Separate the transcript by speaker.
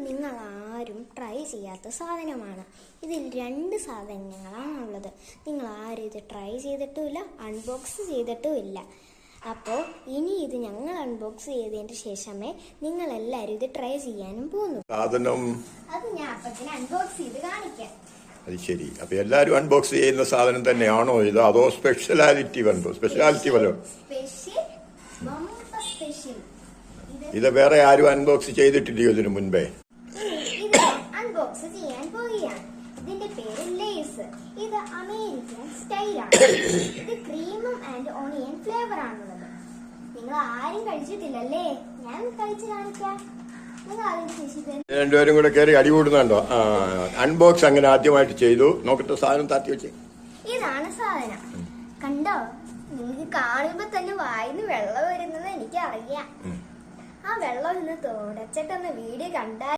Speaker 1: നിങ്ങൾ ആരും ട്രൈ ചെയ്യാത്ത സാധനമാണ്. ഇതിൽ 2 സാധനങ്ങളാണുള്ളത്. നിങ്ങൾ ആരും ഇത് ട്രൈ ചെയ്തിട്ടുമില്ല, അൺബോക്സ് ചെയ്തിട്ടുമില്ല. അപ്പോൾ ഇനി ഇത് ഞങ്ങൾ അൺബോക്സ് ചെയ്തതിന് ശേഷമേ നിങ്ങളെല്ലാവരും ഇത് ട്രൈ ചെയ്യാനും പോകുന്നു. അത് ഞാൻ അപ്പത്തിന് അൺബോക്സ് ചെയ്ത് കാണിക്കാം.
Speaker 2: അത് ശരി. അപ്പൊ എല്ലാരും അൺബോക്സ് ചെയ്യുന്ന സാധനം തന്നെയാണോ ഇത്, അതോ സ്പെഷ്യാലിറ്റി വല്ലോ? ഇത് വേറെ ആരും അൺബോക്സ് ചെയ്തിട്ടില്ലയോ ഇതിനു മുൻപേ?
Speaker 1: അൺബോക്സ് ചെയ്യാൻ പോവുകയാണ്. ഇതിന്റെ പേര് ലേസ്. ഇത് അമേരിക്കൻ സ്റ്റൈലാണ്. ഇത് ക്രീമും ആൻഡ് ഓണിയൻ ഫ്ലേവർ ആണുള്ളത്. നിങ്ങൾ ആരും കഴിച്ചിട്ടില്ലല്ലേ? ഞാൻ കഴിച്ചു കാണിക്കാം.
Speaker 2: രണ്ടുപേരും കൂടെ കയറി അടികൂടുന്നുണ്ടോ? അൺബോക്സ് അങ്ങനെ ആദ്യമായിട്ട് ചെയ്തു. നോക്കട്ടെ, സാധനം താത്തി വെച്ച്.
Speaker 1: ഇതാണ് സാധനം. കണ്ടോ? നിങ്ങൾക്ക് കാണുമ്പോ തന്നെ വായിന്ന് വെള്ളം വരുന്നത് എനിക്ക് അറിയാം. ആ വെള്ളം ഒന്ന് തുടച്ചിട്ടൊന്ന് വീഡിയോ കണ്ടാൽ